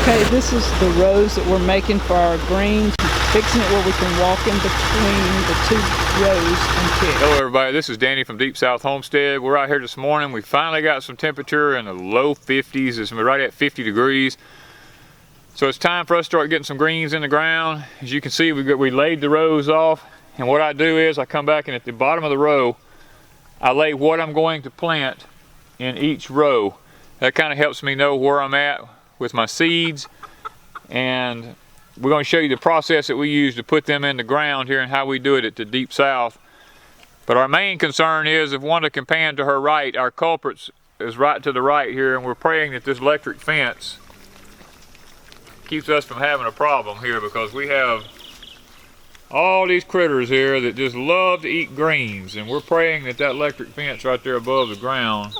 Okay, this is the rows that we're making for our greens. Fixing it where we can walk in between the two rows and pick. Hello everybody, this is Danny from Deep South Homestead. We're out here this morning. We finally got some temperature in the low 50s. It's right at 50 degrees. So it's time for us to start getting some greens in the ground. As you can see, we laid the rows off. And what I do is I come back and at the bottom of the row, I lay what I'm going to plant in each row. That kind of helps me know where I'm at with my seeds. And we're going to show you the process that we use to put them in the ground here and how we do it at the Deep South. But our main concern is if Wanda can pan to her right, our culprit is right to the right here, and we're praying that this electric fence keeps us from having a problem here, because we have all these critters here that just love to eat greens, and we're praying that that electric fence right there above the ground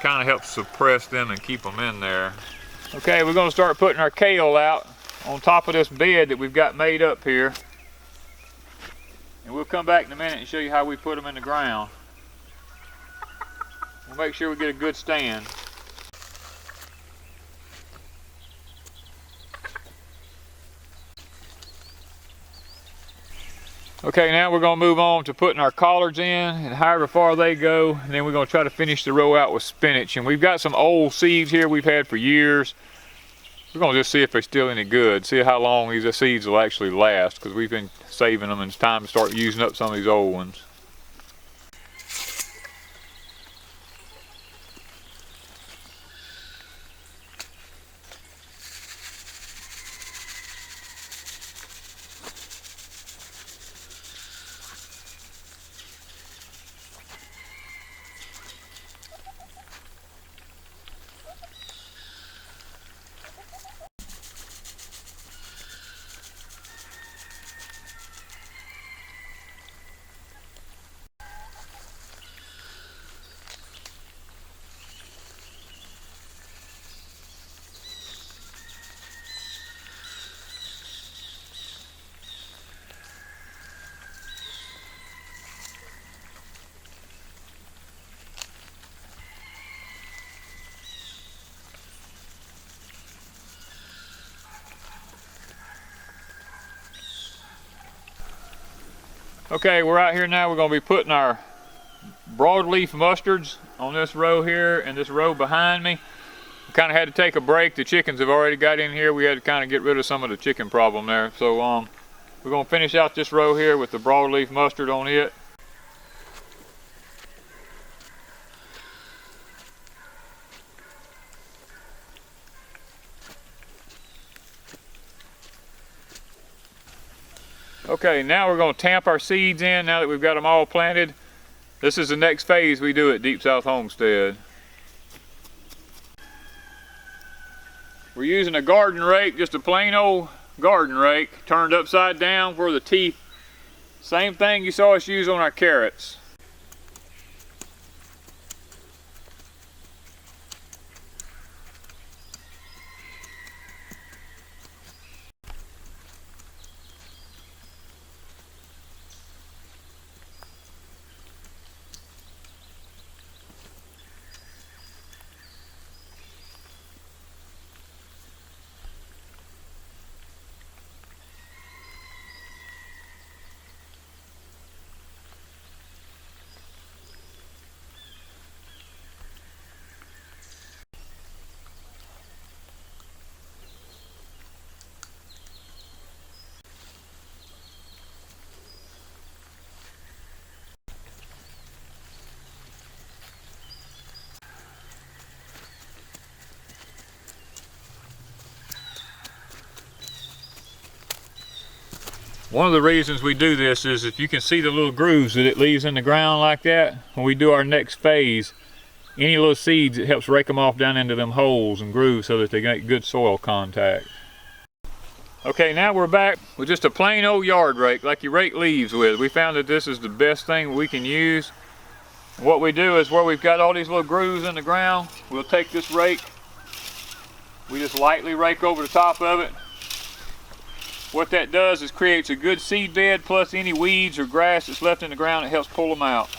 kind of helps suppress them and keep them in there. Okay, we're going to start putting our kale out on top of this bed that we've got made up here. And we'll come back in a minute and show you how we put them in the ground. We'll make sure we get a good stand. Okay, now we're going to move on to putting our collards in, and however far they go, and then we're going to try to finish the row out with spinach. And we've got some old seeds here we've had for years. We're going to just see if they're still any good, see how long these seeds will actually last, because we've been saving them and it's time to start using up some of these old ones. Okay, we're out here now. We're going to be putting our broadleaf mustards on this row here and this row behind me. We kind of had to take a break. The chickens have already got in here. We had to kind of get rid of some of the chicken problem there. So we're going to finish out this row here with the broadleaf mustard on it. Okay, now we're going to tamp our seeds in now that we've got them all planted. This is the next phase we do at Deep South Homestead. We're using a garden rake, just a plain old garden rake, turned upside down for the teeth. Same thing you saw us use on our carrots. One of the reasons we do this is if you can see the little grooves that it leaves in the ground like that, when we do our next phase, any little seeds, it helps rake them off down into them holes and grooves so that they get good soil contact. Okay, now we're back with just a plain old yard rake like you rake leaves with. We found that this is the best thing we can use. What we do is where we've got all these little grooves in the ground, we'll take this rake, we just lightly rake over the top of it. What that does is creates a good seed bed, plus any weeds or grass that's left in the ground, it helps pull them out.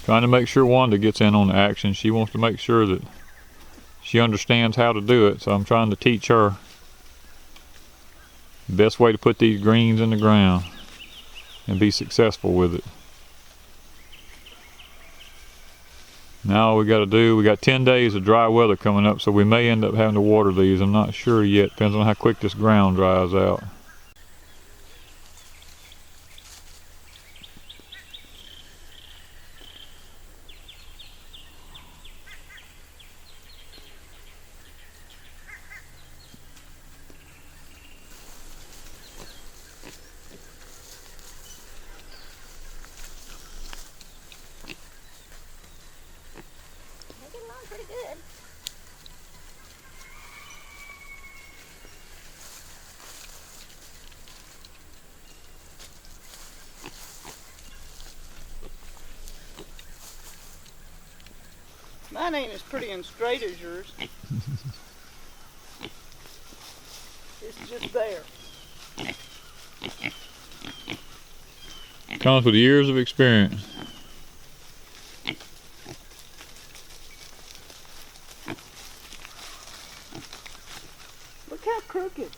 Trying to make sure Wanda gets in on the action. She wants to make sure that she understands how to do it, so I'm trying to teach her the best way to put these greens in the ground and be successful with it. Now all we got to do, we got 10 days of dry weather coming up, so we may end up having to water these. I'm not sure yet. Depends on how quick this ground dries out. Pretty good. Mine ain't as pretty and straight as yours. It's just there. Comes with years of experience. Look how crooked.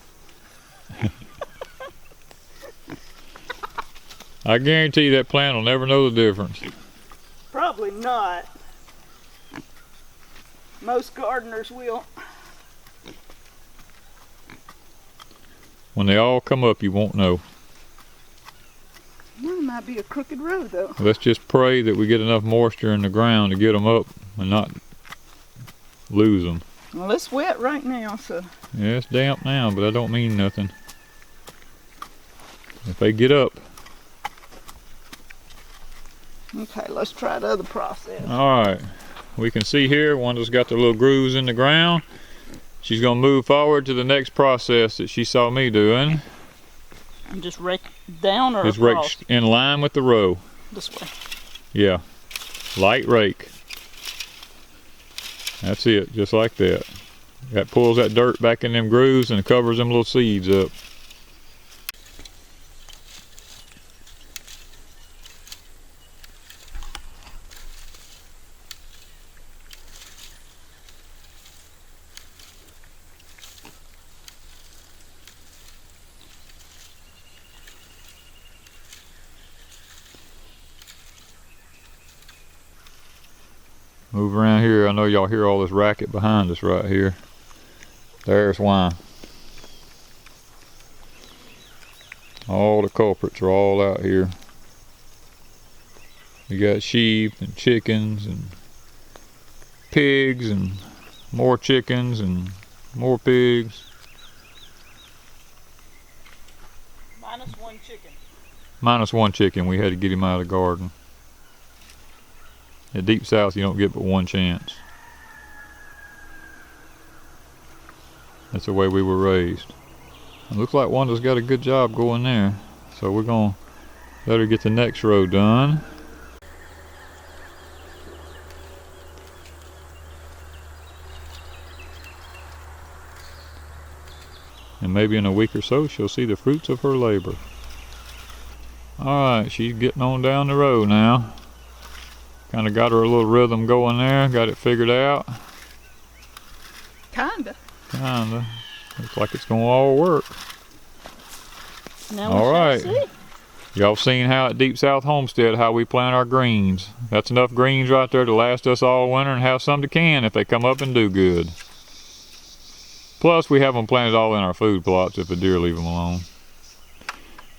I guarantee you that plant will never know the difference. Probably not. Most gardeners will. When they all come up, you won't know. Well, it might be a crooked road though. Let's just pray that we get enough moisture in the ground to get them up and not lose them. Well, it's wet right now, so. Yeah, it's damp now, but that don't mean nothing. If they get up. Okay, let's try the other process. Alright, we can see here, Wanda's got the little grooves in the ground. She's going to move forward to the next process that she saw me doing. And just rake down or Just across? rake in line with the row. This way. Yeah, light rake. That's it, just like that. That pulls that dirt back in them grooves and covers them little seeds up. Move around here. I know y'all hear all this racket behind us right here. There's why. All the culprits are all out here. You got sheep and chickens and pigs and more chickens and more pigs. Minus one chicken. Minus one chicken. We had to get him out of the garden. At Deep South, you don't get but one chance. That's the way we were raised. It looks like Wanda's got a good job going there. So we're going to let her get the next row done. And maybe in a week or so, she'll see the fruits of her labor. Alright, she's getting on down the road now. Kind of got her a little rhythm going there, got it figured out. Kinda. Kinda. Looks like it's gonna all work. Now All we right. shall see. Y'all seen how at Deep South Homestead, how we plant our greens. That's enough greens right there to last us all winter and have some to can if they come up and do good. Plus, we have them planted all in our food plots if the deer leave them alone.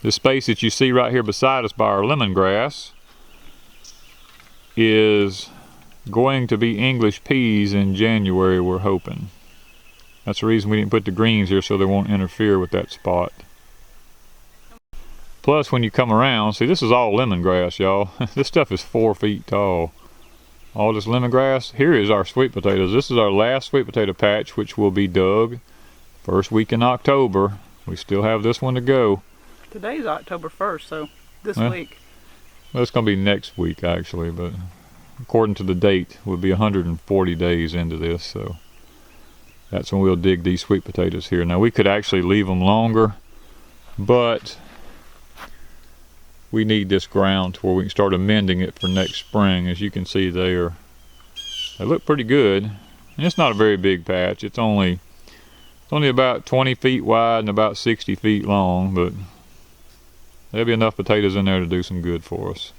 This space that you see right here beside us by our lemongrass is going to be English peas in January, we're hoping. That's the reason we didn't put the greens here, so they won't interfere with that spot. Plus, when you come around, see, this is all lemongrass, y'all. This stuff is 4 feet tall. All this lemongrass. Here is our sweet potatoes. This is our last sweet potato patch, which will be dug first week in October. We still have this one to go. Today's October 1st, so this Well, week. Well, it's going to be next week, actually, but according to the date, we'll be 140 days into this, so that's when we'll dig these sweet potatoes here. Now, we could actually leave them longer, but we need this ground to where we can start amending it for next spring. As you can see there, they look pretty good. And it's not a very big patch. It's only about 20 feet wide and about 60 feet long, but there'll be enough potatoes in there to do some good for us.